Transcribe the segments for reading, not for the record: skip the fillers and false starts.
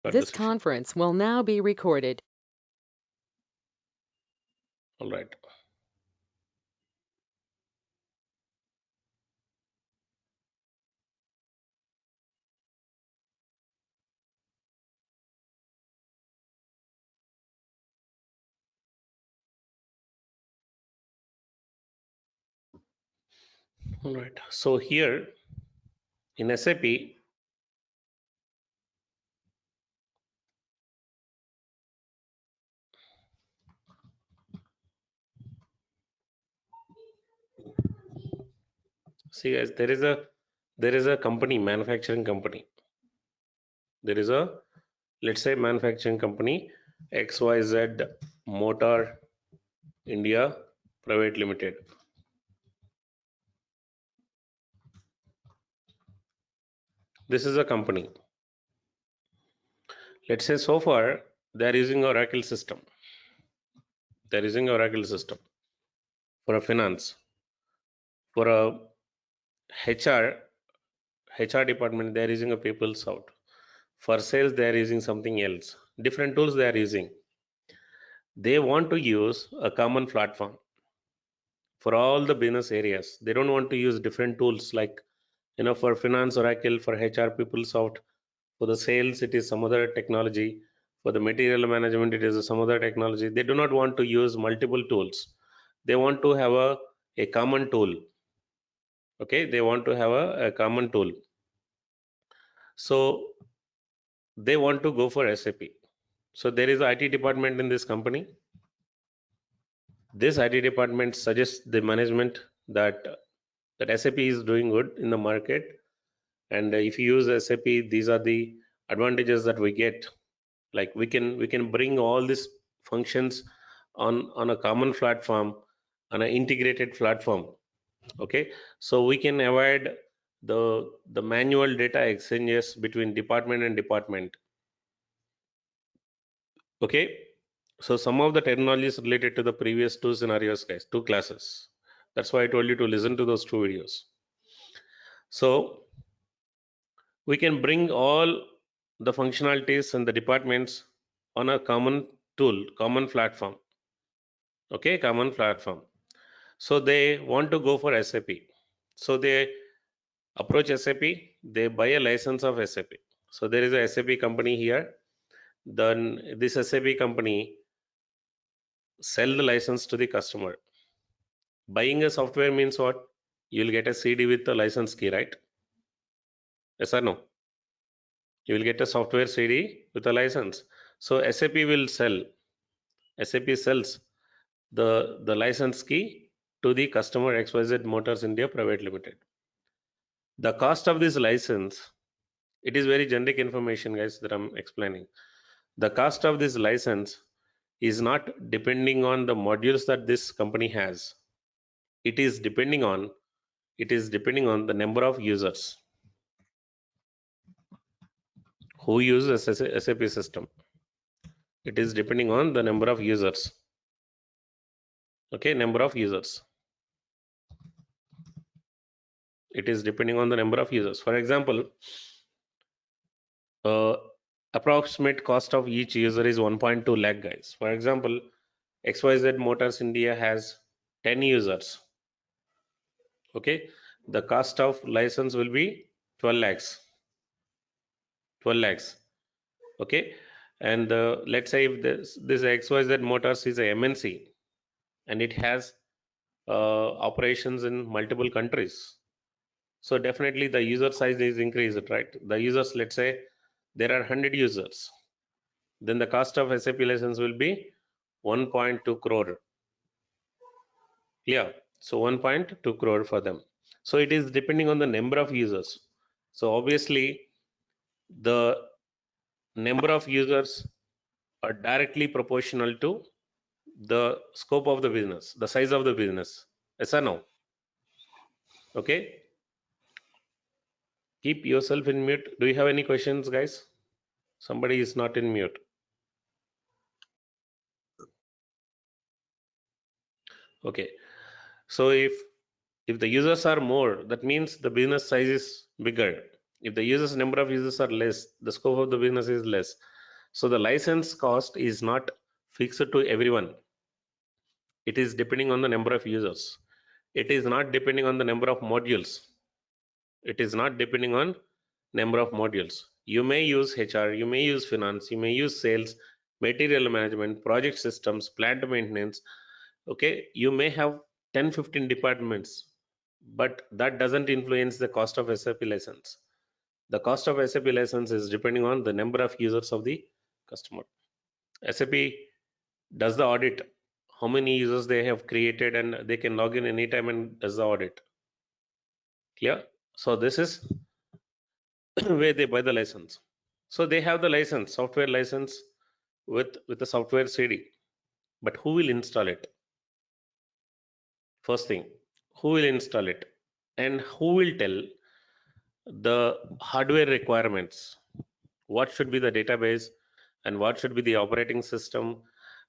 This conference will now be recorded. All right. All right. So here in SAP, see guys, there is a company, manufacturing company. There is a, let's say, manufacturing company XYZ Motor India Private Limited. This is a company. Let's say so far they are using Oracle system. They're using Oracle system for a finance, for a HR department. They're using a PeopleSoft. For sales, they are using something else. Different tools they are using. They want to use a common platform for all the business areas. They don't want to use different tools like, for finance Oracle, for HR PeopleSoft, for the sales it is some other technology, for the material management it is some other technology. They do not want to use multiple tools. They want to have a common tool. Okay, they want to have a common tool. So they want to go for SAP. So there is a IT department in this company. This IT department suggests the management that SAP is doing good in the market, and if you use SAP, these are the advantages that we get. Like we can bring all these functions on a common platform, on an integrated platform. Okay, so we can avoid the manual data exchanges between department and department. Okay, so some of the terminologies related to the previous two scenarios, guys, two classes. That's why I told you to listen to those two videos. So we can bring all the functionalities and the departments on a common tool, common platform. Okay, common platform. So they want to go for SAP. So they approach SAP, they buy a license of SAP. So there is a SAP company here. Then this SAP company sell the license to the customer. Buying a software means what? You'll get a CD with the license key, right? Yes or no? You will get a software CD with a license. So SAP will sell. SAP sells the license key to the customer XYZ Motors India Private Limited. The cost of this license, it is very generic information, guys, that I'm explaining. The cost of this license is not depending on the modules that this company has. It is depending on the number of users who use SAP system. It is depending on the number of users. Okay, number of users. It is depending on the number of users. For example, uh, approximate cost of each user is 1.2 lakh, guys. For example, XYZ Motors India has 10 users. Okay, the cost of license will be 12 lakhs. 12 lakhs. Okay, and let's say if this XYZ Motors is a MNC and it has operations in multiple countries, so definitely the user size is increased, right? The users, let's say there are 100 users, then the cost of SAP license will be 1.2 crore. Yeah, so 1.2 crore for them. So it is depending on the number of users. So obviously the number of users are directly proportional to the scope of the business, the size of the business. Yes or no? Okay. Keep yourself in mute. Do you have any questions, guys? Somebody is not in mute. Okay. So if the users are more, that means the business size is bigger. If the users number of users are less, the scope of the business is less. So the license cost is not fixed to everyone. It is depending on the number of users. It is not depending on the number of modules. It is not depending on number of modules. You may use HR, you may use finance, you may use sales, material management, project systems, plant maintenance. Okay, you may have 10-15 departments, but that doesn't influence the cost of SAP license. The cost of SAP license is depending on the number of users of the customer. SAP does the audit, how many users they have created, and they can log in anytime and does the audit. Clear? So this is where they buy the license. So they have the license, software license with the software CD. But who will install it? First thing, who will install it? And who will tell the hardware requirements? What should be the database, and what should be the operating system,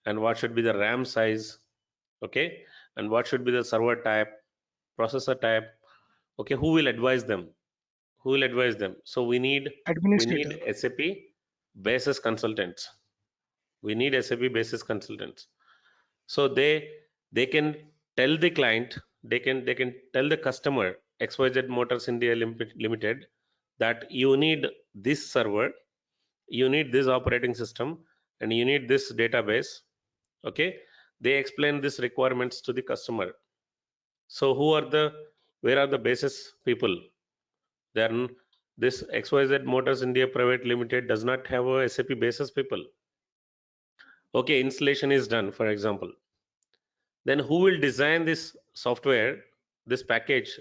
and what should be the RAM size, okay, and what should be the server type, processor type, okay, who will advise them? Who will advise them? So we need Administrator. SAP basis consultants. We need SAP basis consultants. So they can tell the client, they can tell the customer, XYZ Motors India Limited, that you need this server, you need this operating system, and you need this database. Okay, they explain these requirements to the customer. So where are the basis people? Then this XYZ Motors India Private Limited does not have a SAP basis people. Okay, installation is done, for example. Then who will design this software, this package,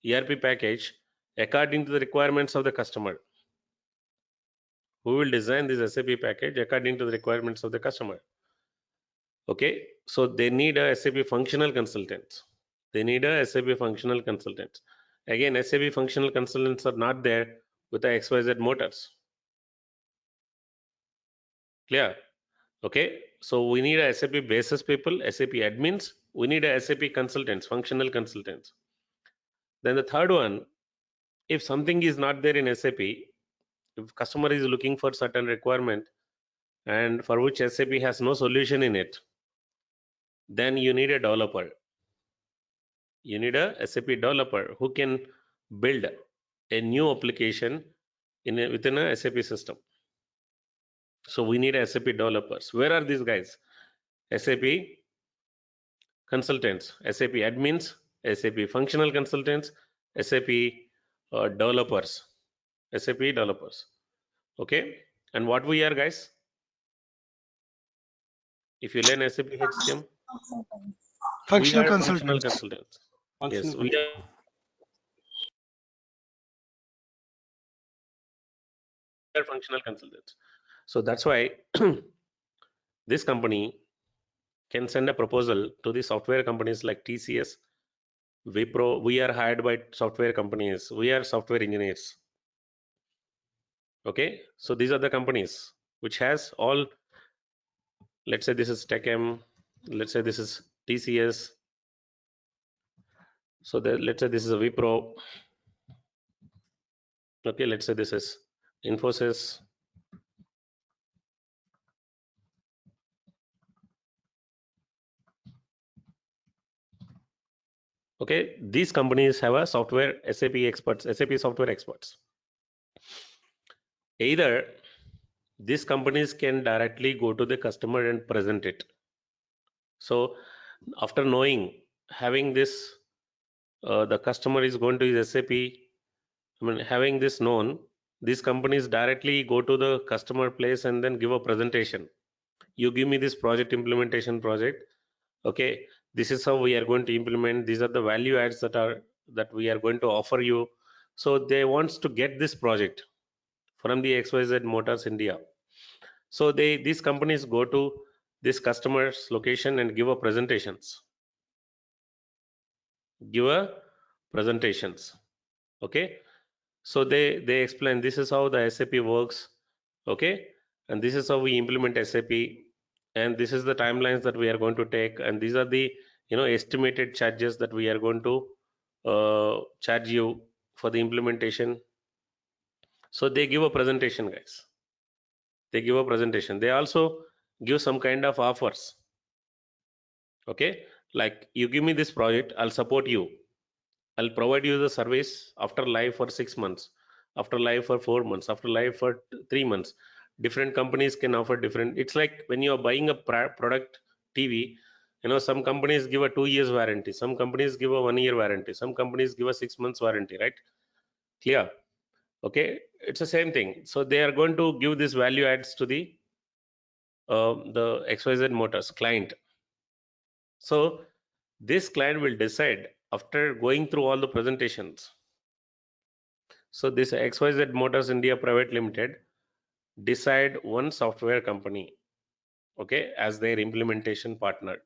ERP package, according to the requirements of the customer? Who will design this SAP package according to the requirements of the customer? Okay, so they need a SAP functional consultant. They need a SAP functional consultant. Again, SAP functional consultants are not there with the XYZ Motors. Clear? Okay, so we need a SAP basis people, SAP admins, we need a SAP consultants, functional consultants. Then the third one, if something is not there in SAP, if customer is looking for certain requirement and for which SAP has no solution in it, then you need a developer. You need a SAP developer who can build a new application within a SAP system. So we need SAP developers. Where are these guys? SAP consultants, SAP admins, SAP functional consultants, SAP developers, SAP developers. Okay, and what we are, guys? If you learn SAP HCM, we Functional are functional consultants. consultants. Yes, Functional we consultant. are functional consultants. So that's why this company can send a proposal to the software companies like TCS, Wipro. We are hired by software companies. We are software engineers. Okay, so these are the companies which has all. Let's say this is TechM. Let's say this is TCS. So let's say this is a Wipro. Okay, let's say this is Infosys. Okay, these companies have a software SAP experts, SAP software experts. Either these companies can directly go to the customer and present it. So after knowing, having this, the customer is going to use SAP. I mean, having this known, these companies directly go to the customer place and then give a presentation. You give me this project, implementation project. Okay, this is how we are going to implement. These are the value adds that we are going to offer you. So they wants to get this project from the XYZ Motors India. So these companies go to this customer's location and give a presentations. Give a presentations. Okay, so they explain this is how the SAP works. Okay, and this is how we implement SAP, and this is the timelines that we are going to take, and these are the estimated charges that we are going to charge you for the implementation. So they give a presentation, guys. They give a presentation. They also give some kind of offers. Okay, like you give me this project, I'll support you, I'll provide you the service after live for 6 months, after live for 4 months, after live for 3 months. Different companies can offer different. It's like when you are buying a product TV, some companies give a 2 years warranty, some companies give a 1 year warranty, some companies give a 6 months warranty, right? Clear? Okay, it's the same thing. So they are going to give this value adds to the XYZ Motors client. So this client will decide after going through all the presentations. So this XYZ Motors India Private Limited decide one software company, okay, as their implementation partner.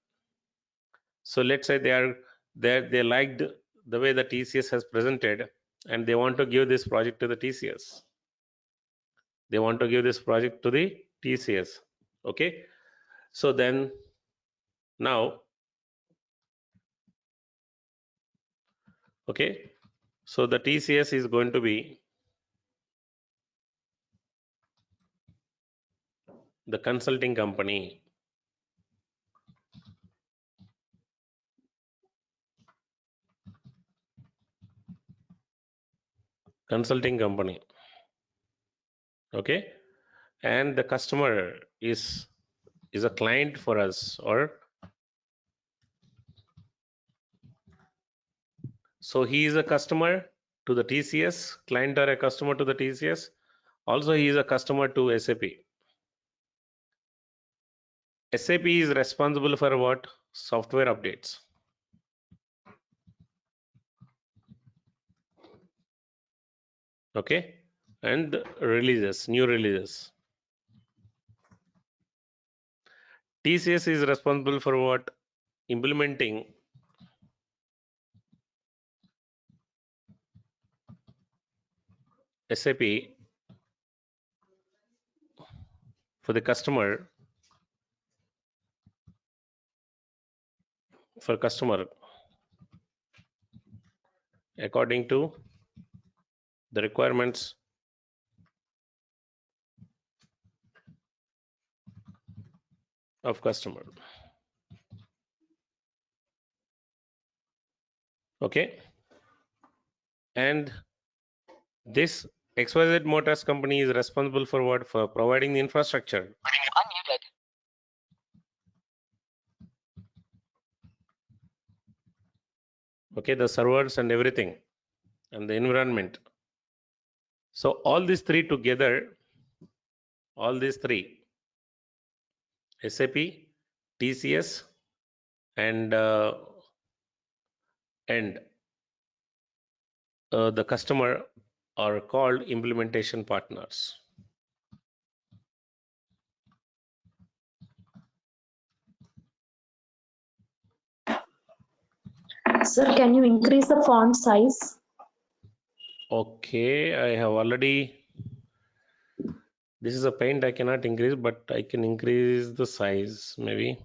So let's say they liked the way the TCS has presented, and they want to give this project to the TCS. They want to give this project to the TCS. Okay. So then now, okay, so the TCS is going to be the consulting company. Consulting company. Okay. And the customer is a client for us, or so he is a customer to the TCS, client or a customer to the TCS. Also, he is a customer to SAP. SAP is responsible for what? Software updates. Okay. And releases, new releases. TCS is responsible for what? Implementing SAP for the customer, according to the requirements of customer. Okay. And this XYZ Motors company is responsible for what? For providing the infrastructure. Unmuted. Okay, the servers and everything, and the environment. So all these three together, SAP, TCS, and the customer are called implementation partners. Sir, can you increase the font size? Okay, I have already. This is a paint I cannot increase, but I can increase the size maybe.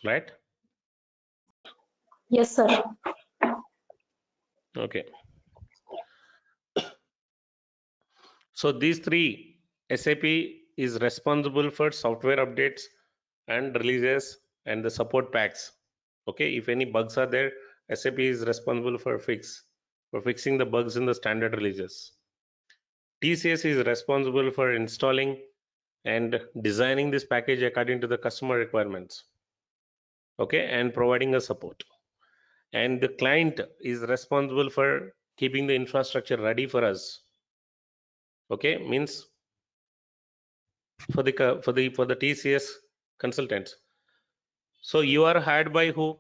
Right? Yes, sir. Okay. So these three, SAP is responsible for software updates and releases and the support packs. Okay, if any bugs are there, SAP is responsible for fixing the bugs in the standard releases. TCS is responsible for installing and designing this package according to the customer requirements. Okay, and providing a support. And the client is responsible for keeping the infrastructure ready for us. Okay, means for the TCS consultants. So you are hired by who?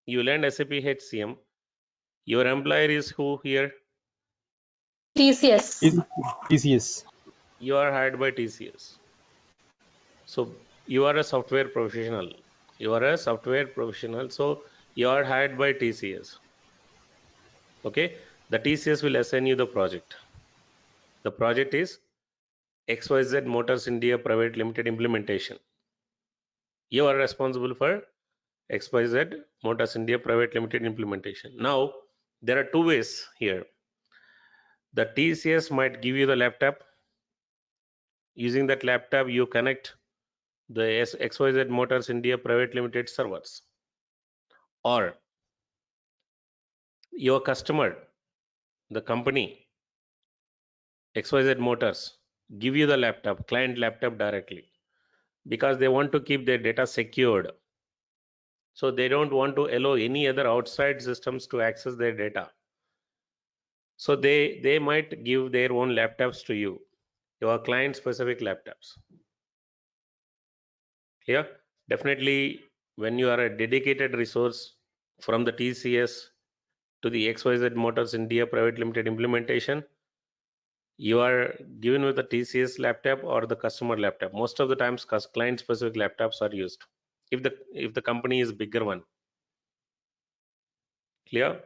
You learned SAP HCM. Your employer is who here? TCS. TCS. You are hired by TCS. So you are a software professional. So you are hired by TCS. Okay, the TCS will assign you the project. The project is XYZ Motors India Private Limited implementation. You are responsible for XYZ Motors India Private Limited implementation. Now, there are two ways here. The TCS might give you the laptop. Using that laptop, you connect the XYZ Motors India Private Limited servers. Or your customer, the company, XYZ Motors, give you the laptop, client laptop directly, because they want to keep their data secured. So they don't want to allow any other outside systems to access their data. So they might give their own laptops to you, your client specific laptops. Here, definitely when you are a dedicated resource from the TCS to the XYZ Motors India Private Limited implementation, you are given with the TCS laptop or the customer laptop. Most of the times client specific laptops are used if the company is bigger one. Clear?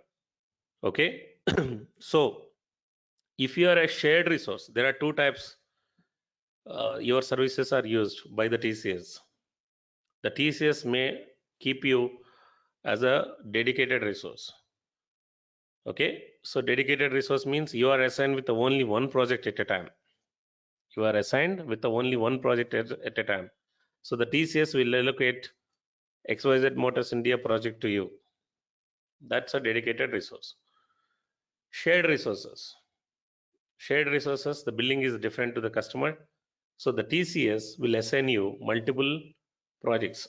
Okay. So if you are a shared resource, there are two types your services are used by the TCS. The TCS may keep you as a dedicated resource. Okay, so dedicated resource means you are assigned with only one project at a time. You are assigned with only one project at a time. So the TCS will allocate XYZ Motors India project to you. That's a dedicated resource. Shared resources. Shared resources, the billing is different to the customer. So the TCS will assign you multiple projects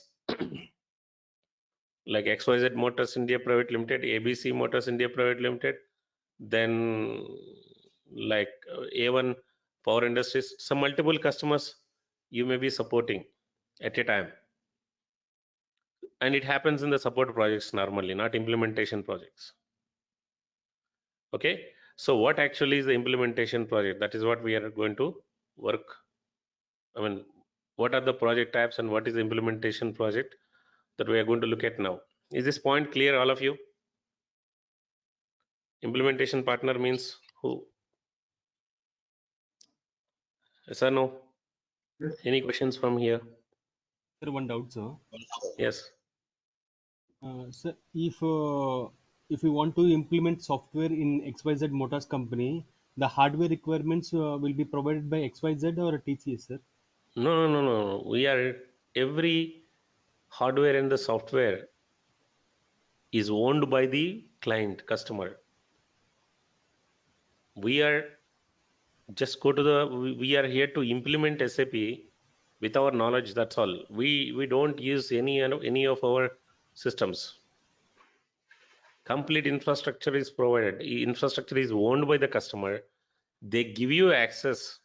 like XYZ Motors India Private Limited, ABC Motors India Private Limited, then like A1 Power Industries, some multiple customers you may be supporting at a time. And it happens in the support projects normally, not implementation projects. Okay, so what actually is the implementation project? That is what we are going to work. I mean, what are the project types and what is the implementation project that we are going to look at now? Is this point clear, all of you? Implementation partner means who? Yes or no? Any questions from here? Sir, one doubt, sir. Yes. Sir, if we want to implement software in XYZ Motors company, the hardware requirements will be provided by XYZ or TCS, sir? No. We are every hardware and the software is owned by the client customer. We are just go to the we are here to implement SAP with our knowledge. That's all. We don't use any of our systems. Complete infrastructure is provided. Infrastructure is owned by the customer. They give you access.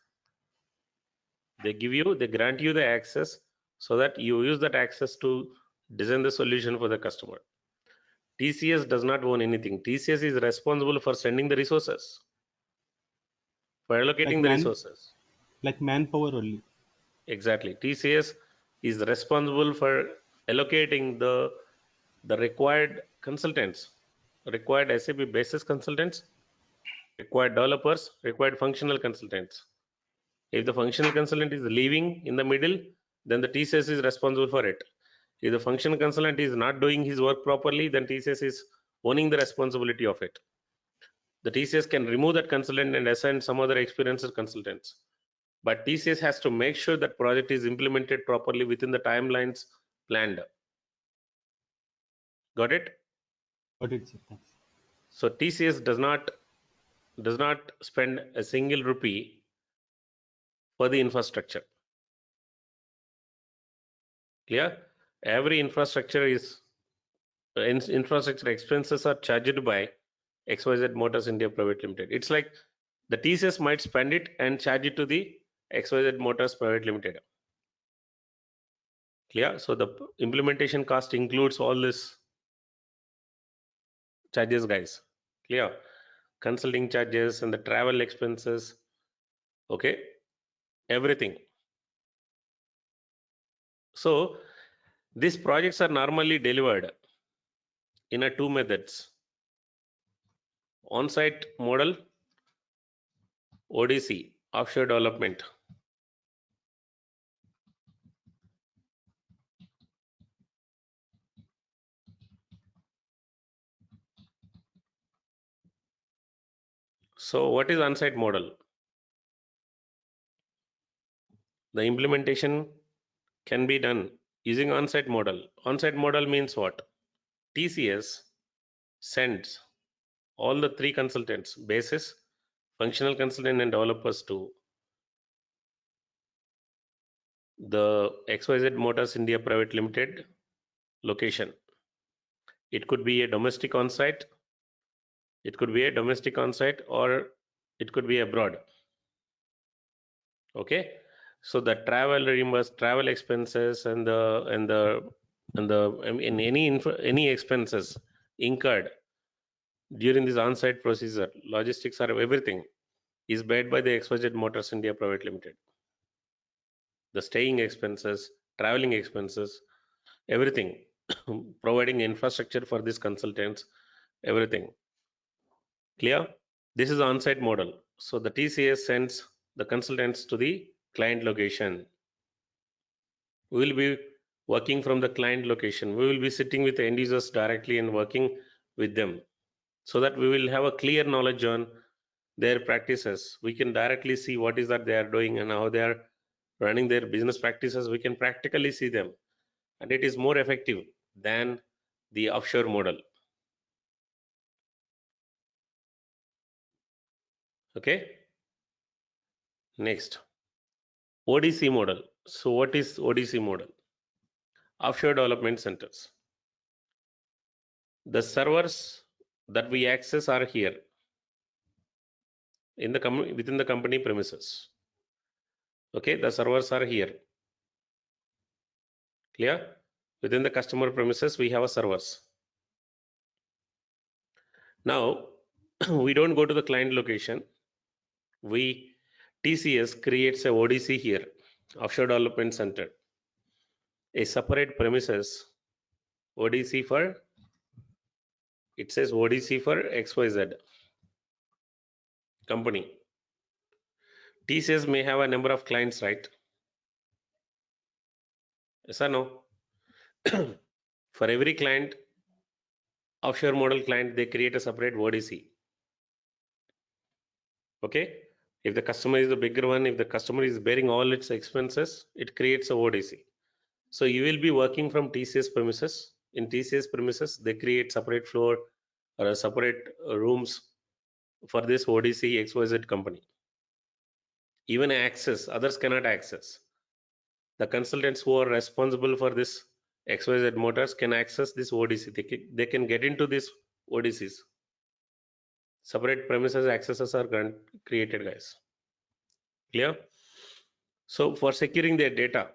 They grant you the access so that you use that access to design the solution for the customer. TCS does not own anything. TCS is responsible for sending the resources, for Like allocating the resources. like manpower only. Exactly. TCS is responsible for allocating the required consultants, required SAP basis consultants, required developers, required functional consultants. If the functional consultant is leaving in the middle, then the TCS is responsible for it. If the functional consultant is not doing his work properly, then TCS is owning the responsibility of it. The TCS can remove that consultant and assign some other experienced consultants. But TCS has to make sure that project is implemented properly within the timelines planned. Got it? Got it, sir. Thanks. So TCS does not spend a single rupee for the infrastructure. Clear? Every infrastructure expenses are charged by XYZ Motors India Private Limited. It's like the TCS might spend it and charge it to the XYZ Motors Private Limited. Clear? So the implementation cost includes all this charges, guys. Clear? Consulting charges and the travel expenses. Okay, everything. So these projects are normally delivered in a two methods. On-site model, ODC, offshore development. So what is on-site model? The implementation can be done using on-site model. On-site model means what? TCS sends all the three consultants, basis, functional consultant and developers, to the XYZ Motors India Private Limited location. It could be a domestic on-site, or it could be abroad. Okay, so the travel expenses and any expenses incurred during this on-site procedure, logistics or everything, is paid by the XYZ Motors India Private Limited. The staying expenses, traveling expenses, everything, providing infrastructure for these consultants, everything. Clear? This is on-site model. So the TCS sends the consultants to the client location. We will be working from the client location. We will be sitting with the end users directly and working with them, so that we will have a clear knowledge on their practices. We can directly see what is that they are doing and how they are running their business practices. We can practically see them, and it is more effective than the offshore model. Okay, next, ODC model. So what is ODC model? Offshore development centers. The servers that we access are here in the within the company premises. Okay, the servers are here. Clear? Within the customer premises we have a servers. Now we don't go to the client location. TCS creates a ODC here, offshore development center, a separate premises, ODC for, it says ODC for XYZ company. TCS may have a number of clients, right? Yes or no? For every client, offshore model client, they create a separate ODC. Okay, if the customer is the bigger one, if the customer is bearing all its expenses, it creates a ODC. So you will be working from TCS premises. In TCS premises, they create separate floor or a separate rooms for this ODC XYZ company. Even access, others cannot access. The consultants who are responsible for this XYZ Motors can access this ODC. They can get into this ODCs. Separate premises accesses are created, guys. Clear? So for securing their data,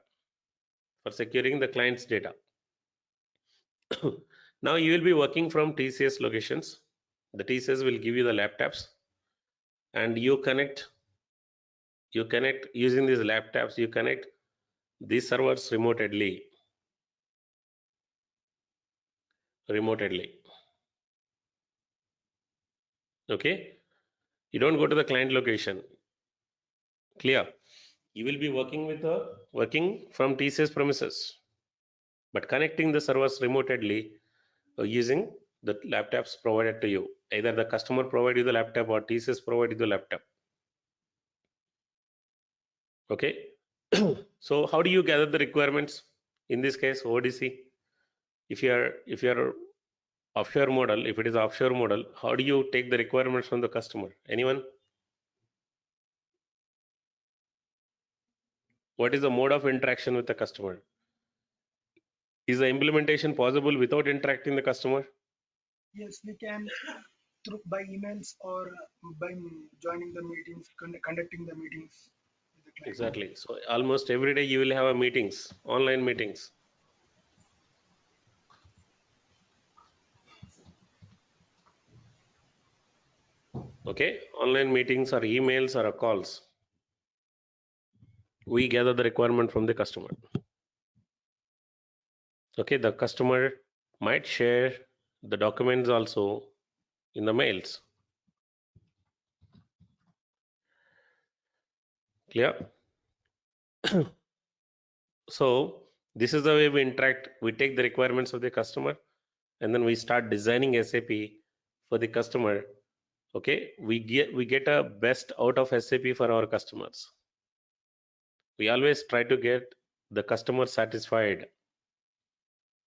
for securing the client's data, now you will be working from TCS locations. The TCS will give you the laptops, and you connect using these laptops. You connect these servers remotely. Okay, you don't go to the client location. Clear? You will be working from TCS premises, but connecting the servers remotely using the laptops provided to you. Either the customer provide you the laptop or TCS provide you the laptop. Okay. So how do you gather the requirements? In this case, ODC. If you are offshore model, if it is offshore model, how do you take the requirements from the customer? Anyone? What is the mode of interaction with the customer? Is the implementation possible without interacting the customer? Yes, we can through by emails or by joining the meetings, conducting the meetings with the client. Exactly. So almost every day you will have a meetings, online meetings. Okay, online meetings or emails or calls. We gather the requirement from the customer. Okay, the customer might share the documents also in the mails. Clear? So this is the way we interact. We take the requirements of the customer and then we start designing SAP for the customer. Okay, we get a best out of SAP for our customers. We always try to get the customer satisfied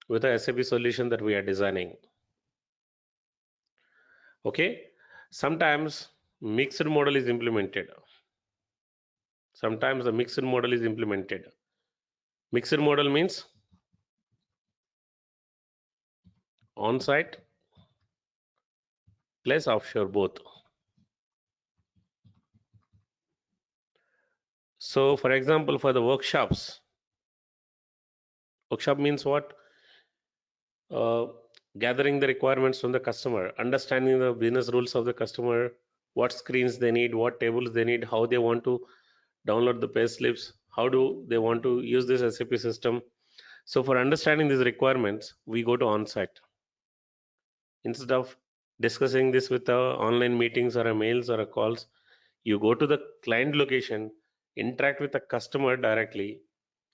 with the SAP solution that we are designing. Okay, sometimes mixed model is implemented. Sometimes the mixed model is implemented. Mixed model means on-site plus offshore both. So for example, for the workshops, workshop means what? uh, Gathering the requirements from the customer, understanding the business rules of the customer, what screens they need, what tables they need, how they want to download the pay slips, how do they want to use this SAP system. So for understanding these requirements, we go to on-site. Instead of discussing this with online meetings or a mails or a calls, you go to the client location, interact with the customer directly,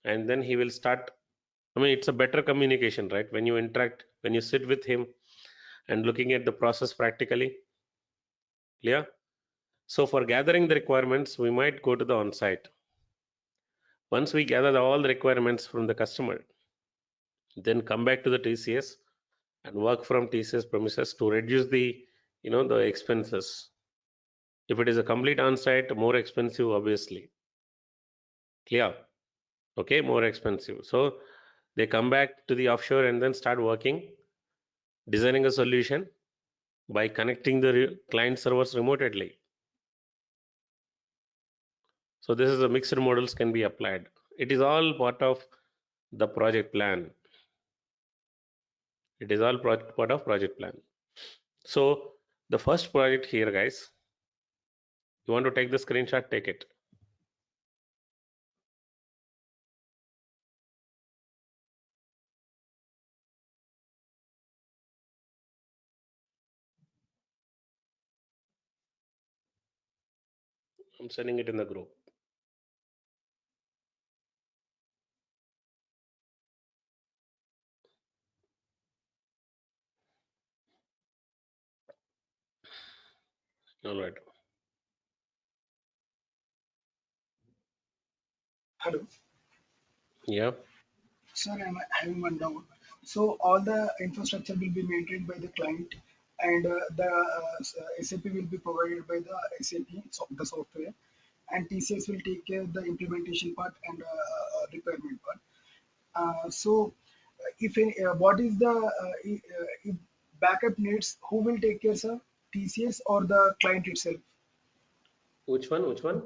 and then he will start. I mean, it's a better communication, right? When you interact, when you sit with him and looking at the process practically. Clear? So for gathering the requirements, we might go to the on-site. Once we gather all the requirements from the customer, then come back to the TCS and work from TCS premises to reduce the the expenses. If it is a complete on-site, more expensive, obviously. Clear? Okay, more expensive. So they come back to the offshore and then start working, designing a solution by connecting the client servers remotely. So this is a mixed models can be applied. It is all part of the project plan. It is all part of project plan. So the first project here, guys, you want to take the screenshot, take it. I'm sending it in the group. All right. Hello, Yeah. sir. I'm having one doubt. So all the infrastructure will be maintained by the client, and the SAP will be provided by the SAP, so the software, and TCS will take care of the implementation part and requirement part. So, if any, what is the if backup needs, who will take care, sir? TCS or the client itself? Which one? Which one?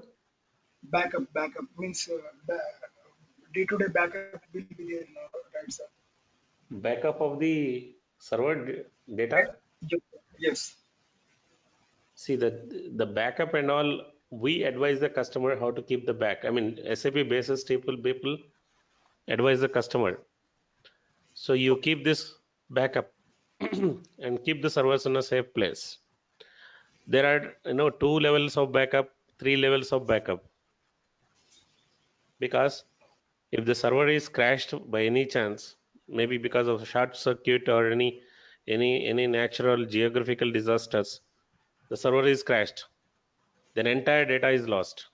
Backup means day-to-day backup will be there now, right, sir? Backup of the server data. Ye- Yes, See that the backup and all, we advise the customer how to keep the back. I mean, SAP basis people advise the customer. So you keep this backup and keep the servers in a safe place. There are two levels of backup, three levels of backup, because if the server is crashed by any chance, maybe because of short circuit or any natural geographical disasters, the server is crashed, then entire data is lost.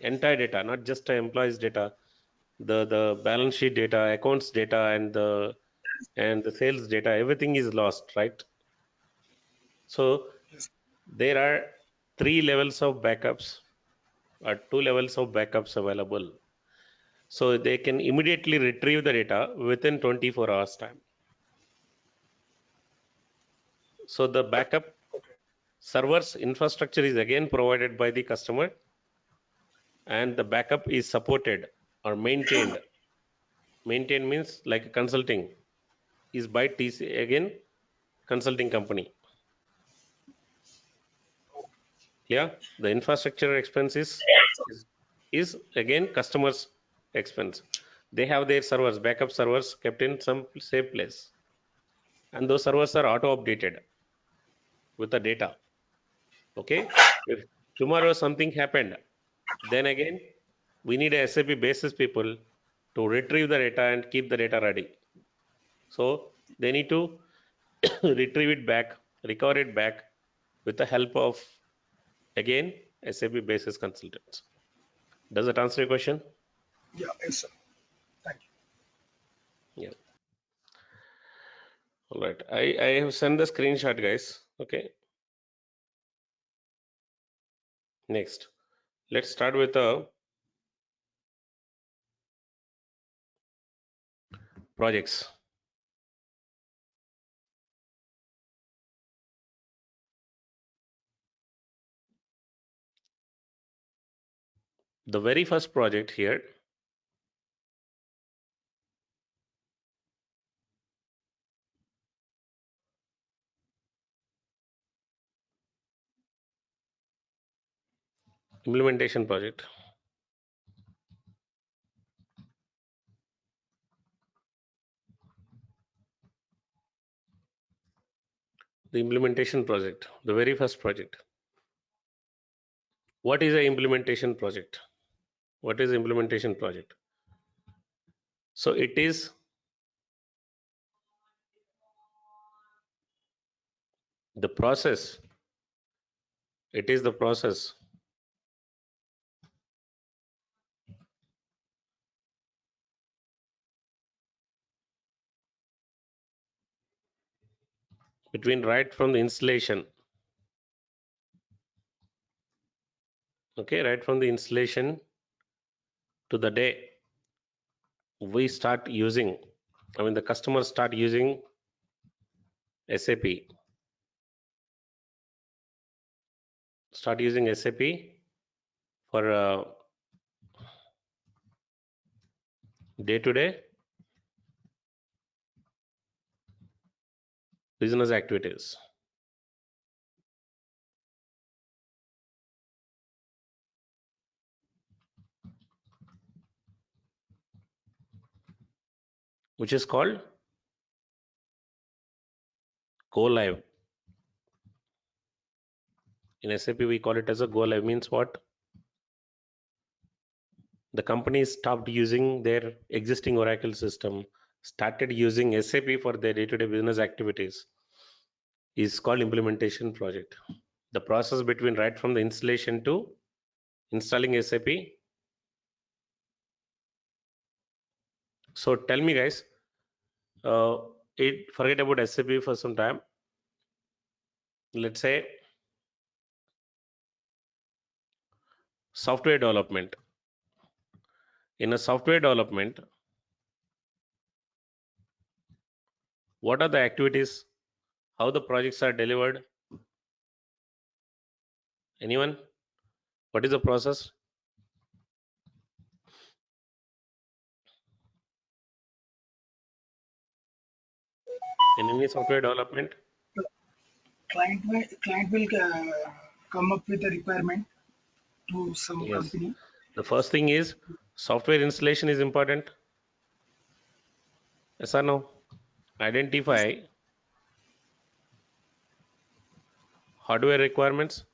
Entire data, not just employees data, the balance sheet data, accounts data, and the sales data, everything is lost, right? So yes. there are three levels of backups or two levels of backups available. So they can immediately retrieve the data within 24 hours time. So the backup Okay. servers infrastructure is again provided by the customer, and the backup is supported or maintained. Maintained means like consulting is by TC, again consulting company. Yeah, the infrastructure expense is again customers expense. They have their servers, backup servers kept in some safe place, and those servers are auto updated with the data. Okay, if tomorrow something happened, Then again, we need a SAP basis people to retrieve the data and keep the data ready. So they need to retrieve it back, recover it back with the help of, again, SAP basis consultants. Does that answer your question? Yeah, yes, sir. Thank you. Yeah. All right. I have sent the screenshot, guys. Okay. Next, let's start with projects. The very first project here, implementation project. The implementation project, the very first project. What is an implementation project? What is implementation project? So it is the process. It is the process between right from the installation. Okay, right from the installation to the day we start using, the customers start using SAP. Start using SAP for day-to-day business activities. Which is called go live. In SAP, we call it as a go live. Means what? The company stopped using their existing Oracle system, started using SAP for their day-to-day business activities. Is called implementation project. The process between right from the installation to installing SAP. So tell me, guys, forget about SAP for some time. Let's say software development. In a software development, what are the activities? How the projects are delivered? Anyone? What is the process? In any software development? Client will come up with a requirement to some Yes. company. The first thing is software installation is important. Yes or no? Identify hardware requirements.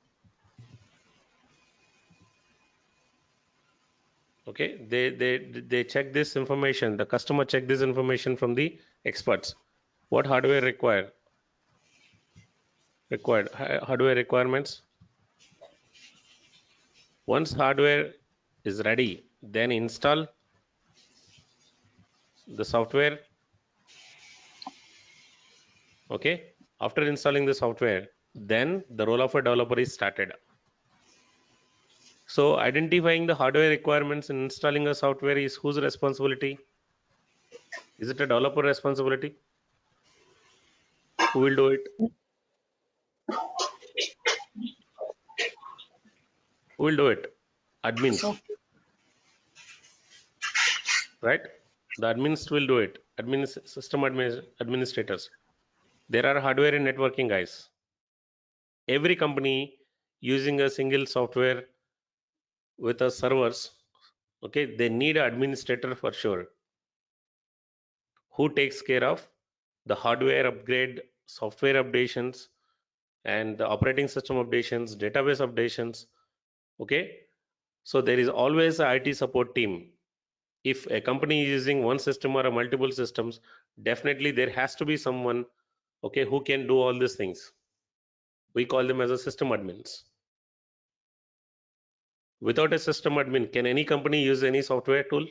Okay, they check this information. The customer check this information from the experts. What hardware required? Hardware requirements. Once hardware is ready, then install the software. Okay, after installing the software, then the role of a developer is started. So identifying the hardware requirements and installing a software is whose responsibility? Is it a developer responsibility? Who will do it? Who will do it? Admins, So right? The admins will do it. Administrators. There are hardware and networking guys. Every company using a single software with a servers, okay, they need an administrator for sure, who takes care of the hardware upgrade, software updations, and the operating system updations, database updations. Okay, So there is always a IT support team. If a company is using one system or a multiple systems, definitely there has to be someone, okay, who can do all these things. We call them as a system admins. Without a system admin, can any company use any software tool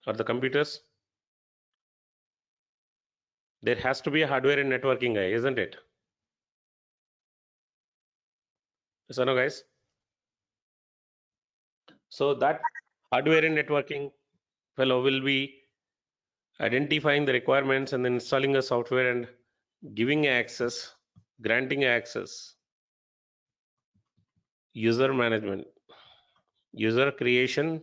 or the computers? There has to be a hardware and networking guy, isn't it? Yes or no, guys? So that hardware and networking fellow will be identifying the requirements and then installing a software and giving access, granting access, user management, user creation,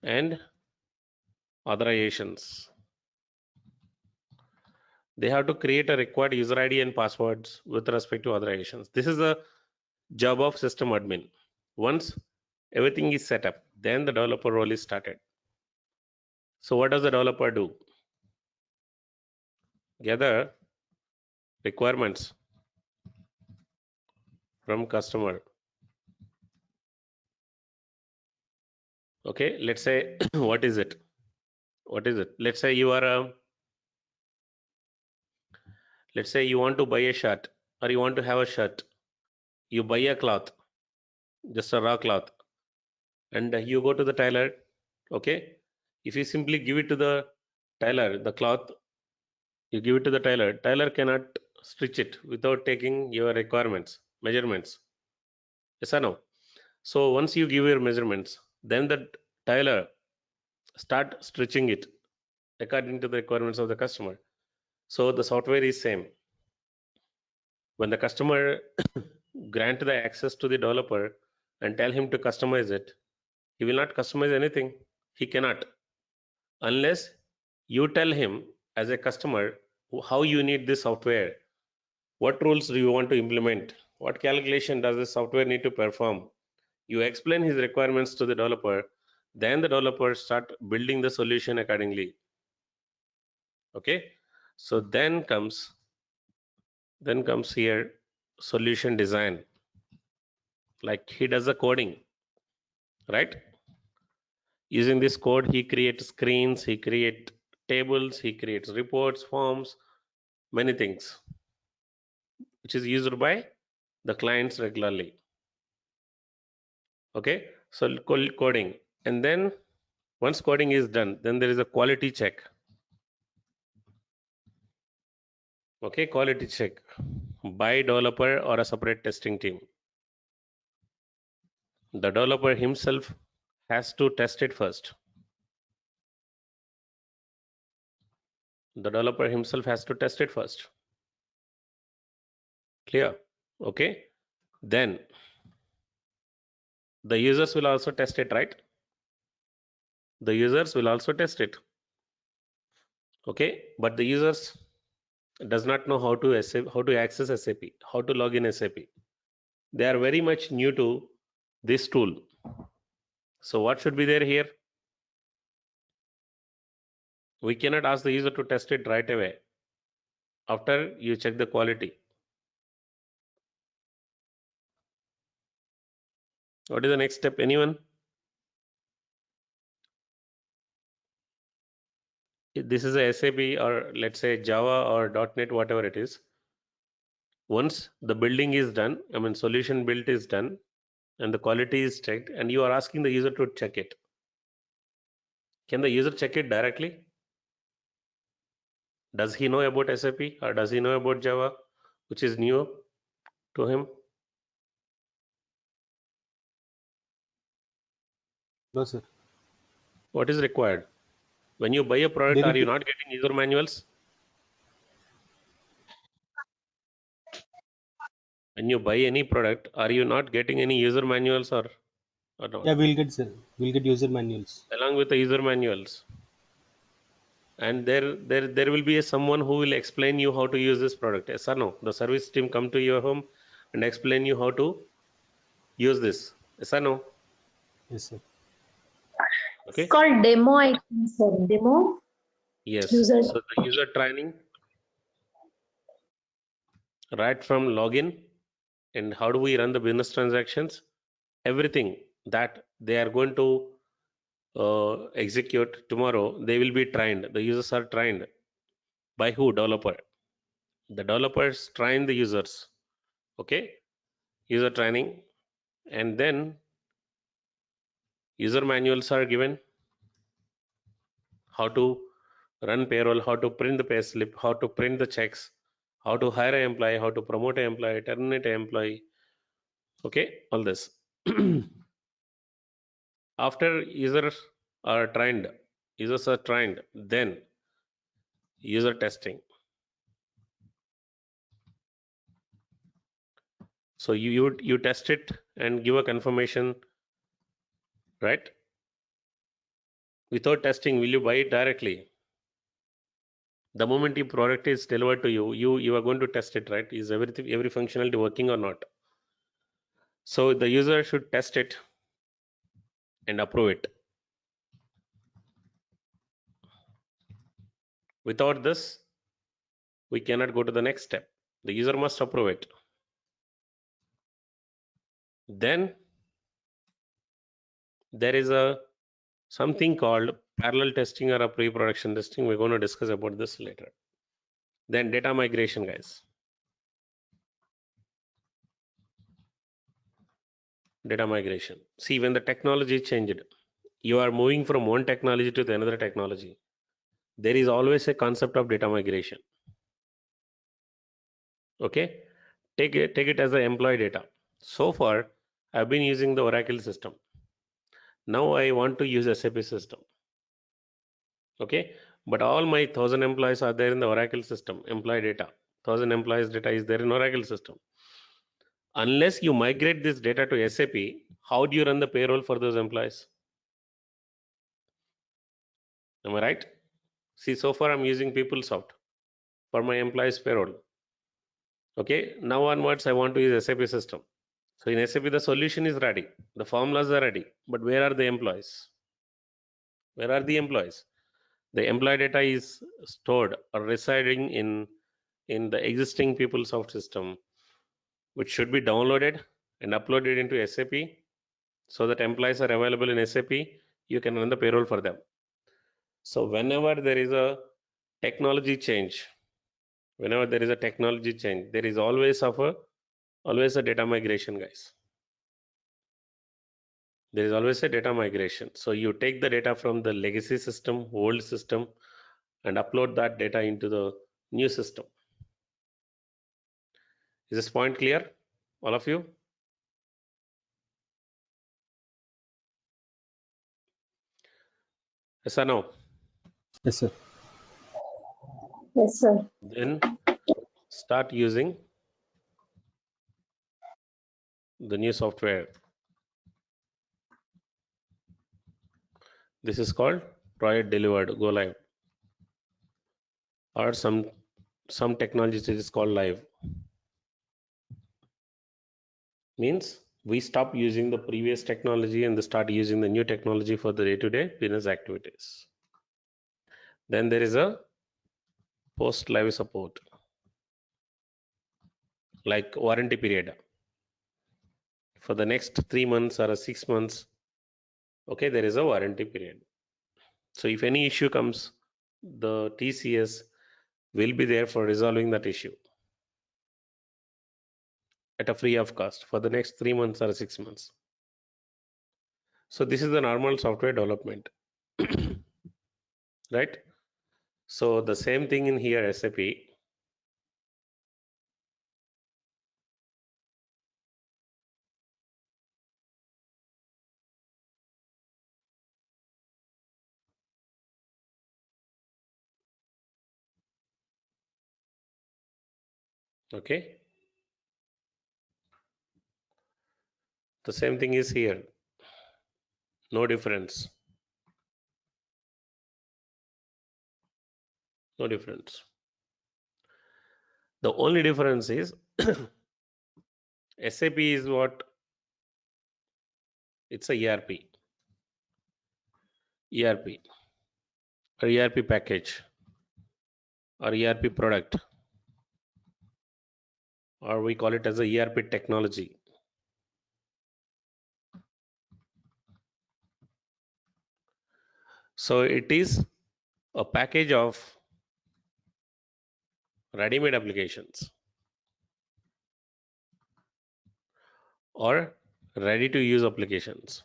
and authorizations. They have to create a required user ID and passwords with respect to authorizations. This is the job of system admin. Once everything is set up, then the developer role is started. So what does the developer do? Gather requirements from customer. Okay, let's say what is it? What is it? Let's say you are a, let's say you want to buy a shirt or you want to have a shirt. You buy a cloth, just a raw cloth, and you go to the tailor. Okay, if you simply give it to the tailor, the cloth, you give it to the tailor. Tailor cannot stitch it without taking your requirements, measurements. Yes or no? So once you give your measurements, then the tailor start stitching it according to the requirements of the customer. So the software is same. When the customer grant the access to the developer and tell him to customize it, he will not customize anything. He cannot unless you tell him as a customer how you need this software, what rules do you want to implement, what calculation does the software need to perform. You explain his requirements to the developer, then the developer start building the solution accordingly. Okay, so then comes here solution design. Like he does the coding, right? Using this code, he creates screens, he creates tables, he creates reports, forms, many things, which is used by the clients regularly. Okay, so coding, and then once coding is done, then there is a quality check. Okay, quality check by developer or a separate testing team. The developer himself has to test it first. The developer himself has to test it first. Clear? Okay, then the users will also test it, right? The users will also test it. Okay, but the users does not know how to access SAP, how to log in SAP. They are very much new to this tool. So what should be there here? We cannot ask the user to test it right away after you check the quality. What is the next step? Anyone? This is a SAP or let's say Java or .NET, whatever it is. Once the building is done, I mean solution built is done and the quality is checked and you are asking the user to check it. Can the user check it directly? Does he know about SAP or does he know about Java, which is new to him? No, sir. What is required? When you buy a product, There are is you not getting user manuals? When you buy any product, are you not getting any user manuals or not? yeah, we'll get, sir. We'll get user manuals. Along with the user manuals. And there will be someone who will explain you how to use this product. Yes or no? The service team come to your home and explain you how to use this. Yes or no? Yes, sir. It's Okay. called demo, I think, sir. Demo Yes. user. So the user training right from login And how do we run the business transactions? Everything that they are going to execute tomorrow, they will be trained. The users are trained by who? Developer. The developers train the users. Okay, user training, and then user manuals are given. How to run payroll, how to print the pay slip, how to print the checks, how to hire an employee, how to promote an employee, terminate an employee. Okay, all this. After users are trained, then user testing. So you test it and give a confirmation, right? Without testing, will you buy it directly? The moment your product is delivered to you, you are going to test it, right? Is everything, every functionality working or not? So the user should test it and approve it. Without this, we cannot go to the next step. The user must approve it. Then there is a something called parallel testing or a pre-production testing. We're going to discuss about this later. Then data migration, guys. Data migration. See, when the technology changed, you are moving from one technology to the another technology. There is always a concept of data migration. Okay, take it as the employee data. So far, I've been using the Oracle system. Now I want to use SAP system. Okay, but all my 1,000 employees are there in the Oracle system. Employee data, 1,000 employees data is there in Oracle system. Unless you migrate this data to SAP, how do you run the payroll for those employees? Am I right? See, so far I'm using PeopleSoft for my employees payroll. Okay, now onwards I want to use SAP system. So in SAP the solution is ready, the formulas are ready, but where are the employees? Where are the employees? The employee data is stored or residing in the existing PeopleSoft system, which should be downloaded and uploaded into SAP so that employees are available in SAP. You can run the payroll for them. So whenever there is a technology change, there is always a data migration, guys. There is always a data migration. So you take the data from the legacy system, old system, and upload that data into the new system. Is this point clear, all of you? Yes or no? Yes, sir. Yes, sir. Then start using the new software. This is called project delivered, go live, or some technologies it is called live. Means we stop using the previous technology and start using the new technology for the day-to-day business activities. Then there is a post live support, like warranty period for the next 3 months or 6 months. Okay, there is a warranty period. So if any issue comes, the TCS will be there for resolving that issue at a free of cost for the next 3 months or 6 months. So this is the normal software development. Right? So the same thing in here, SAP. Okay, the same thing is here, no difference, no difference. The only difference is SAP is what? It's a ERP or ERP package or ERP product. or we call it as a ERP technology. So it is a package of ready-made applications or ready-to-use applications.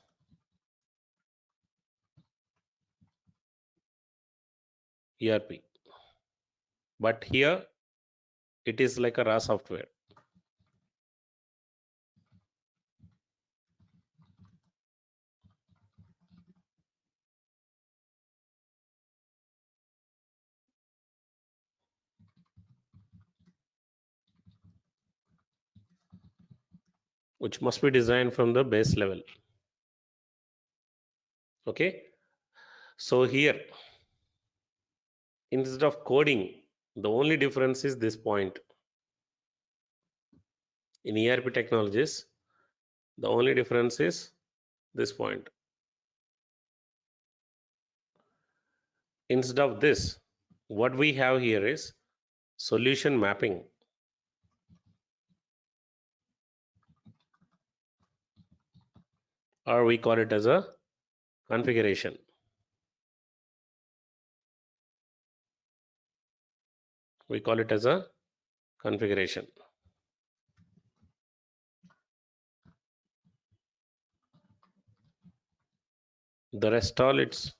ERP. But here it is like a raw software. Which must be designed from the base level. Okay. So here, instead of coding, the only difference is this point. In ERP technologies, the only difference is this point. Instead of this, what we have here is solution mapping. Or we call it as a configuration. We call it as a configuration. The rest all it's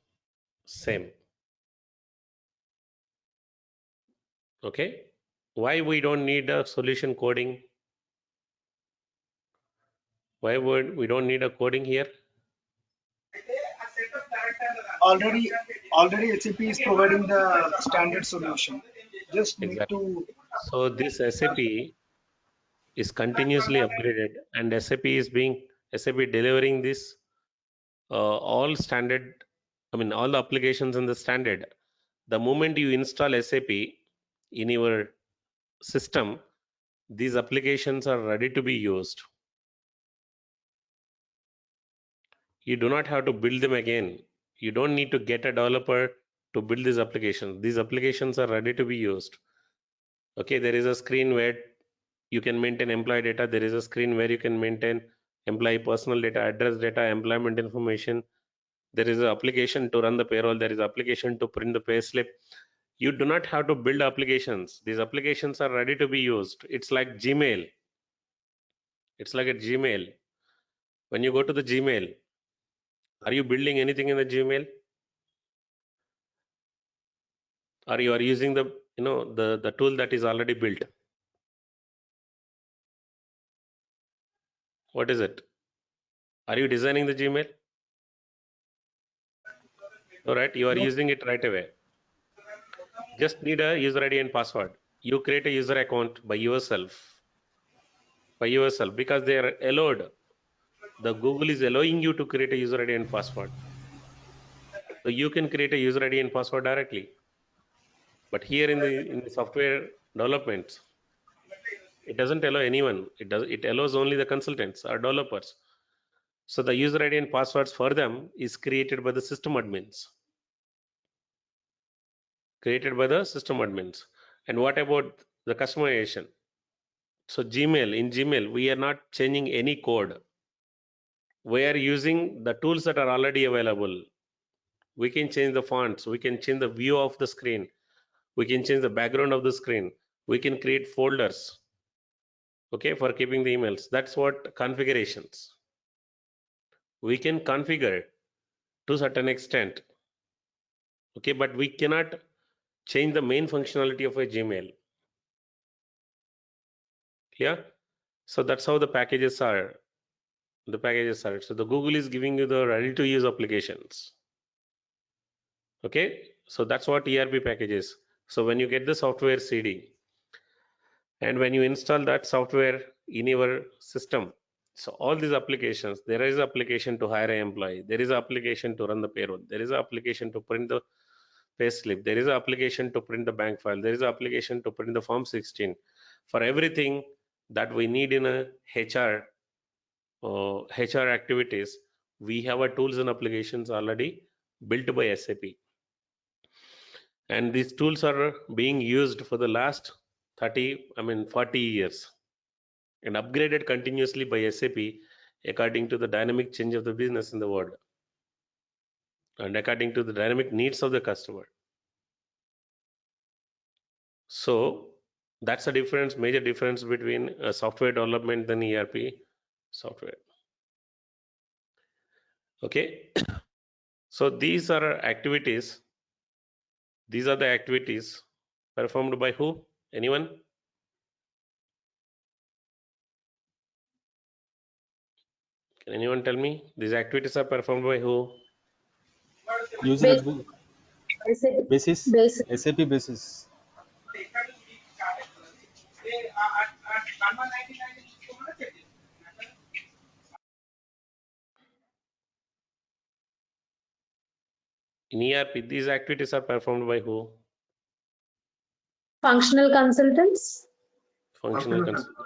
same. Okay. Why we don't need a solution coding? Why would we don't need a coding here? Already, already SAP is providing the standard solution. Just need Exactly. to. So this SAP is continuously upgraded, and SAP delivering this all standard. I mean, all the applications in the standard. The moment you install SAP in your system, these applications are ready to be used. You do not have to build them again. You don't need to get a developer to build these applications. These applications are ready to be used. Okay, there is a screen where you can maintain employee data. There is a screen where you can maintain employee personal data, address data, employment information. There is an application to run the payroll. There is application to print the pay slip. You do not have to build applications. These applications are ready to be used. It's like Gmail. It's like a Gmail. When you go to the Gmail, are you building anything in the Gmail? Or you are using the the tool that is already built? What is it? Are you designing the Gmail? All right, you are No, using it right away. Just need a user ID and password. You create a user account by yourself because they are allowed. The Google is allowing you to create a user ID and password. So you can create a user ID and password directly. But here in the software development, it doesn't allow anyone. It allows only the consultants or developers. So the user ID and passwords for them is created by the system admins. Created by the system admins. And what about the customization? So in Gmail, we are not changing any code. We are using the tools that are already available. We can change the fonts. We can change the view of the screen. We can change the background of the screen. We can create folders, okay, for keeping the emails. That's what configurations. We can configure to a certain extent, okay, but we cannot change the main functionality of a Gmail. Clear? So that's how the packages are. So the Google is giving you the ready to use applications. Okay, so that's what ERP package is. So when you get the software CD and when you install that software in your system, so all these applications, there is application to hire an employee, there is application to run the payroll, there is application to print the pay slip, there is application to print the bank file, there is application to print the form 16. For everything that we need in a HR activities, we have a tools and applications already built by SAP. And these tools are being used for the last 40 years. and upgraded continuously by SAP according to the dynamic change of the business in the world and according to the dynamic needs of the customer. So that's a difference, major difference between software development and ERP software. Okay. So these are activities. These are the activities performed by who? Anyone? Can anyone tell me? These activities are performed by who? User Basic, basis, basic. SAP basis. In ERP, these activities are performed by who? Functional consultants. Functional consultant.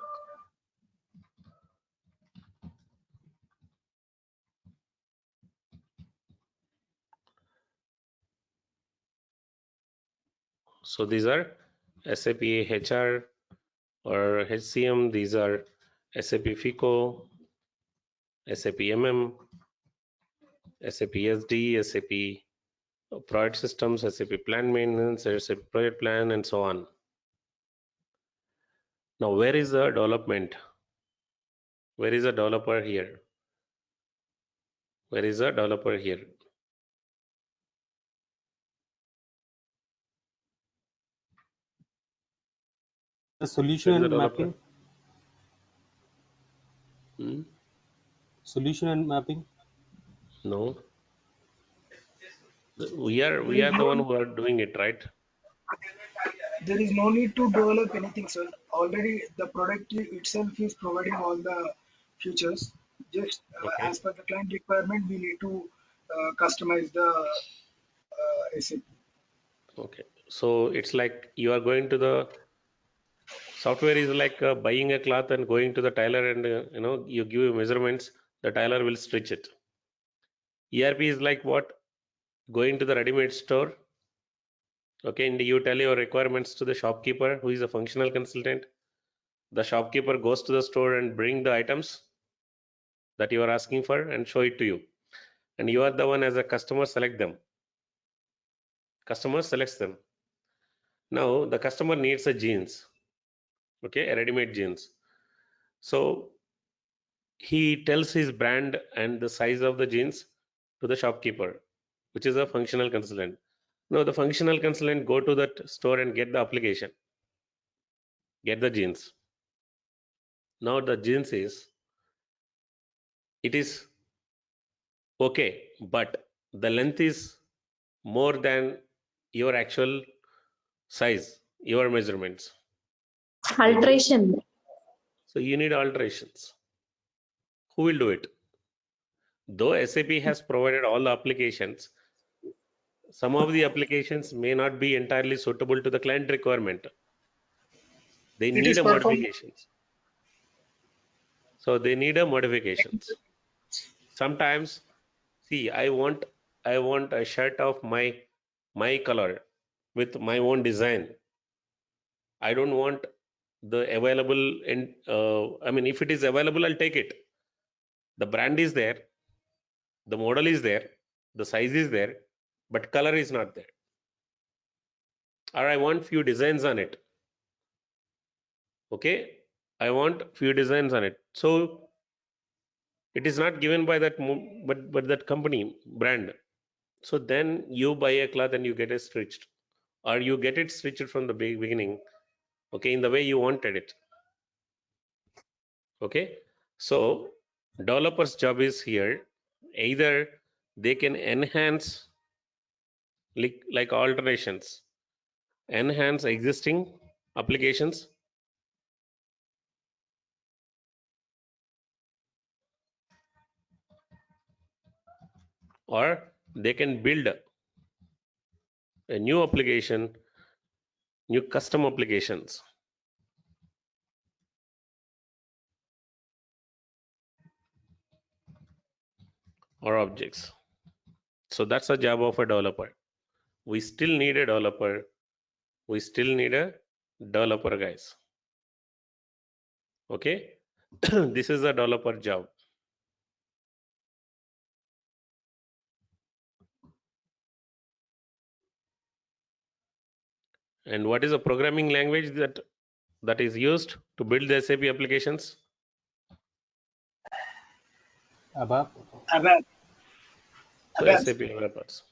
So these are SAP HR or HCM. These are SAP FICO, SAP MM, SAP SD, SAP product systems, SAP plant maintenance, SAP project plan, and so on. Now, where is the development? Where is the developer here? Where is the developer here? The solution Where is the and developer? mapping. Hmm? Solution and mapping. No. We are There is the one no who are doing it, right? there is no need to develop anything, sir. Already the product itself is providing all the features. Just Okay. as per the client requirement, we need to customize the SAP. Okay. So it's like you are going to the software is like buying a cloth and going to the tailor and you give measurements, the tailor will stitch it. ERP is like what? Going to the ready-made store. Okay, and you tell your requirements to the shopkeeper who is a functional consultant. The shopkeeper goes to the store and bring the items that you are asking for and show it to you. And you are the one as a customer select them. Customer selects them. Now the customer needs a jeans. Okay, a ready-made jeans. So he tells his brand and the size of the jeans to the shopkeeper, which is a functional consultant. Now the functional consultant go to that store and get the application, get the jeans. Now the jeans it is okay, but the length is more than your actual size, your measurements. The jeans. Alteration. So you need alterations. Who will do it? Though SAP has provided all the applications, some of the applications may not be entirely suitable to the client requirement. They It need is a performed. modifications. So they need a modifications. Sometimes, see, I want a shirt of my color with my own design. I don't want the available in I mean, if it is available, I'll take it. The brand is there, the model is there, the size is there, but color is not there. Or I want few designs on it. Okay, I want few designs on it. So it is not given by that but that company brand. So then you buy a cloth and you get it stitched, or you get it stitched from the beginning, okay, in the way you wanted it. Okay, so developers job is here, either they can enhance like alterations, enhance existing applications, or they can build a new application, new custom applications or objects. So that's the job of a developer. We still need a developer. We still need a developer, guys. Okay. This is a developer job. And what is a programming language that is used to build the SAP applications? ABAP. ABAP. So ABAP. SAP developers.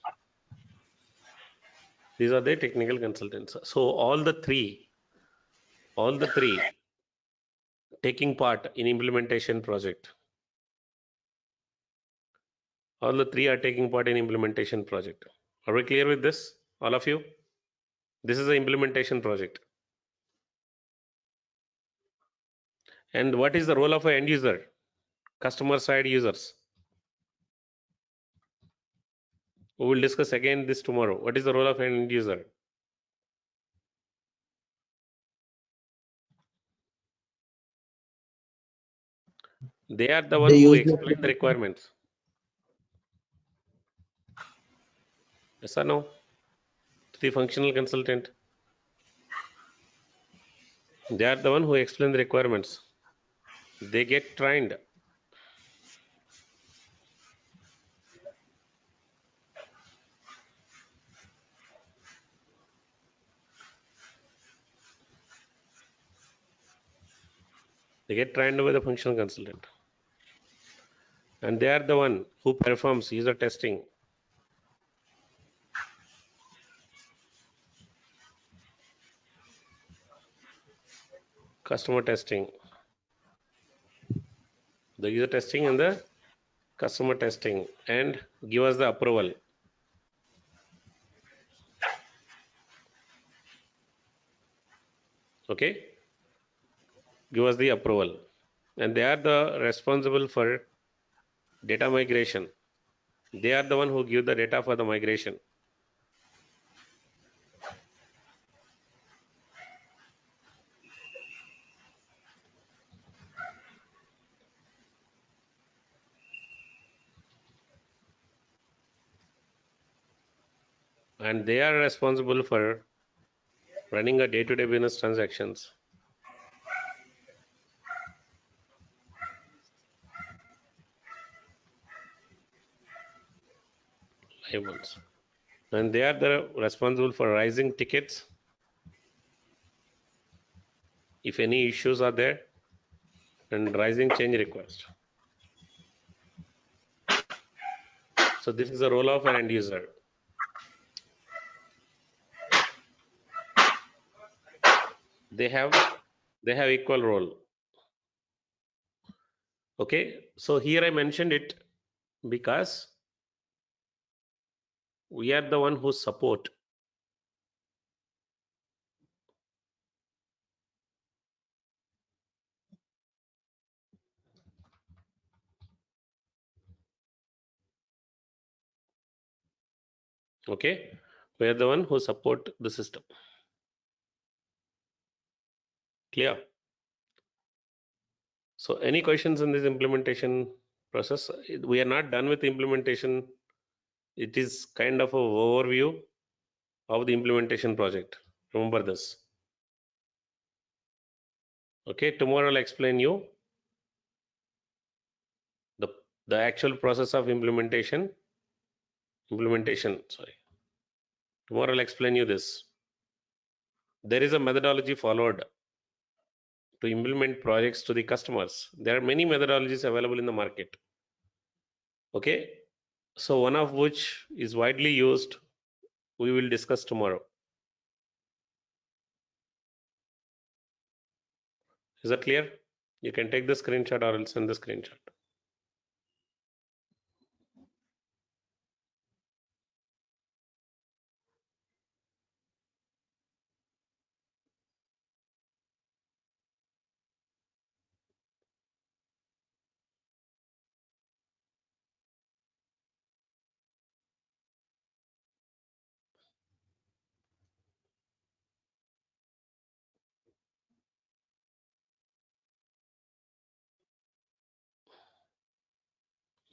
These are the technical consultants. So all the three taking part in implementation project. All the three are taking part in implementation project. Are we clear with this, all of you? This is an implementation project. And what is the role of an end user? Customer side users. We will discuss again this tomorrow. What is the role of an end user? They are the one They who use the explain the requirements. Yes or no? To the functional consultant. They are the one who explain the requirements. They get trained. They get trained by the functional consultant. And they are the one who performs user testing. Customer testing. The user testing and the customer testing, and give us the approval. Okay, give us the approval. And they are the responsible for data migration. They are the one who give the data for the migration. And they are responsible for running a day-to-day business transactions. Live ones. And they are the responsible for raising tickets if any issues are there, and raising change request. So this is the role of an end user. They have equal role. Okay, so here I mentioned it because we are the one who support. Okay, we are the one who support the system. Clear? So any questions in this implementation process? We are not done with the implementation. It is kind of a overview of the implementation project. Remember this. Okay, tomorrow I'll explain you the actual process of implementation. Sorry. Tomorrow I'll explain you this. There is a methodology followed to implement projects to the customers. There are many methodologies available in the market. Okay, so one of which is widely used, we will discuss tomorrow. Is that clear? You can take the screenshot or I'll send the screenshot.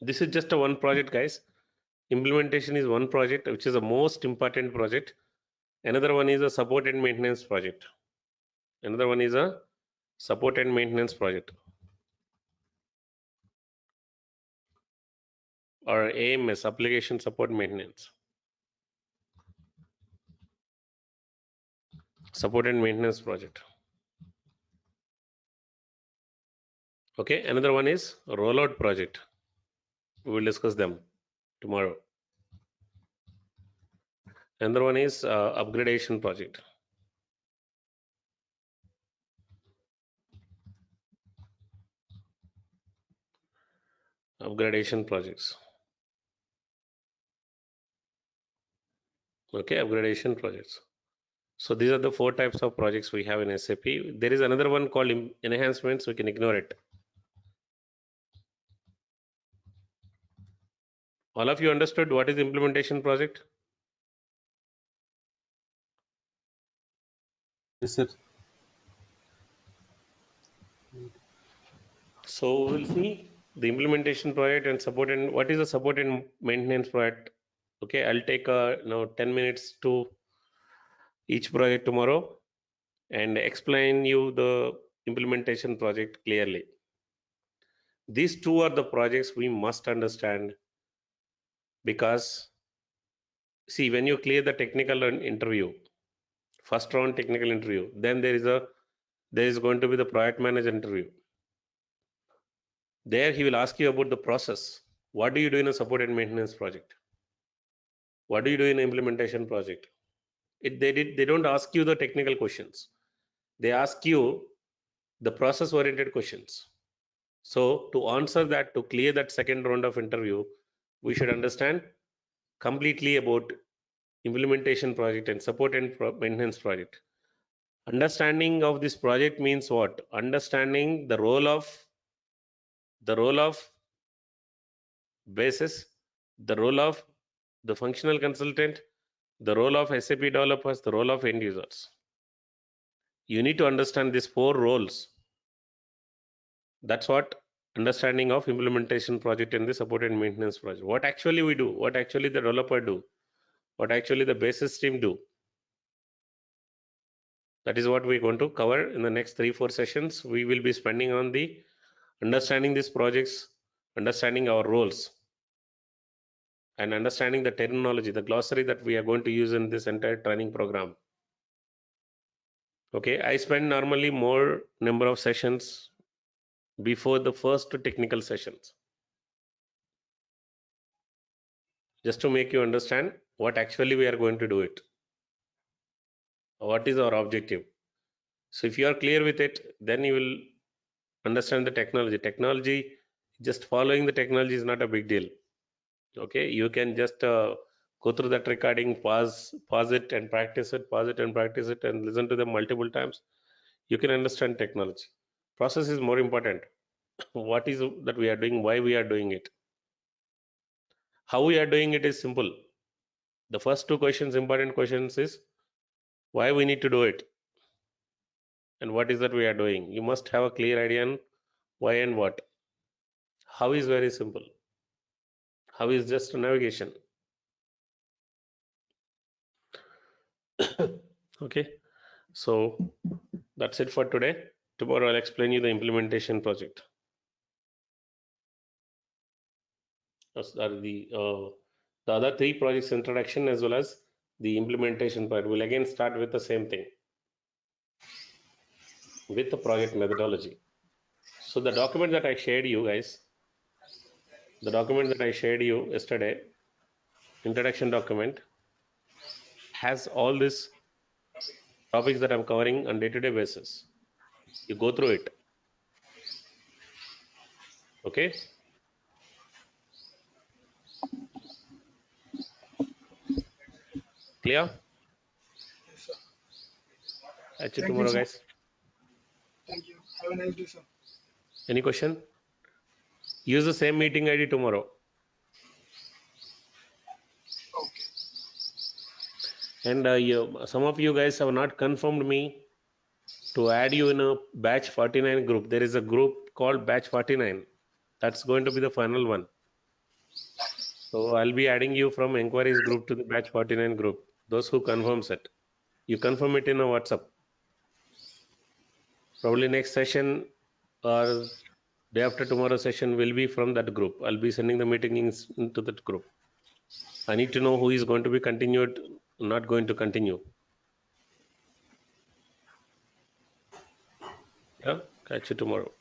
This is just a one project, guys. Implementation is one project, which is the most important project. Another one is a support and maintenance project. Another one is a support and maintenance project. or AMS, application support maintenance. Support and maintenance project. Okay, another one is rollout project. We will discuss them tomorrow. Another one is upgradation project. Upgradation projects. Okay, upgradation projects. So these are the 4 types of projects we have in SAP. There is another one called enhancements. We can ignore it. All of you understood what is implementation project? Yes, sir. So we'll see the implementation project and support, and what is the support and maintenance project. Okay, I'll take 10 minutes to each project tomorrow and explain you the implementation project clearly. These 2 are the projects we must understand, because see, when you clear the technical interview, first round technical interview, then there is going to be the project manager interview. There he will ask you about the process. What do you do in a support and maintenance project? What do you do in an implementation project? They don't ask you the technical questions. They ask you the process oriented questions. So to answer that, to clear that second round of interview, we should understand completely about implementation project and support and maintenance project. Understanding of this project means what? Understanding the role of basis, the role of the functional consultant, the role of SAP developers, the role of end users. You need to understand these 4 roles. That's what understanding of implementation project and the support and maintenance project. What actually we do, what actually the developer do, what actually the basis team do. That is what we're going to cover in the next 3-4 sessions. We will be spending on the understanding these projects, understanding our roles, and understanding the terminology, the glossary that we are going to use in this entire training program. Okay, I spend normally more number of sessions before the first technical sessions, just to make you understand what actually we are going to do it, what is our objective. So if you are clear with it, then you will understand the technology. Just following the technology is not a big deal. Okay, you can just go through that recording, pause it and practice it, pause it and practice it, and listen to them multiple times. You can understand technology. Process is more important. What is that we are doing, why we are doing it, how we are doing it is simple. The first 2 questions, important questions, is why we need to do it and what is that we are doing. You must have a clear idea on why and what. How is very simple. How is just a navigation. Okay, so that's it for today. Tomorrow I'll explain you the implementation project. Those are the other 3 projects introduction as well as the implementation part. We'll again start with the same thing, with the project methodology. So the document that I shared you guys, the document that I shared you yesterday, introduction document, has all these topics that I'm covering on day-to-day basis. You go through it. Okay. Clear? Yes, sir. Catch you Thank you, tomorrow, sir. guys. Thank you. Have a nice day, sir. Any question? Use the same meeting ID tomorrow. Okay. And some of you guys have not confirmed me to add you in a batch 49 group. There is a group called batch 49. That's going to be the final one. So I'll be adding you from inquiries group to the batch 49 group. Those who confirms it, you confirm it in a WhatsApp. Probably next session or Day after tomorrow session will be from that group. I'll be sending the meeting links into that group. I need to know who is going to be continued, not going to continue. Yeah, catch you tomorrow.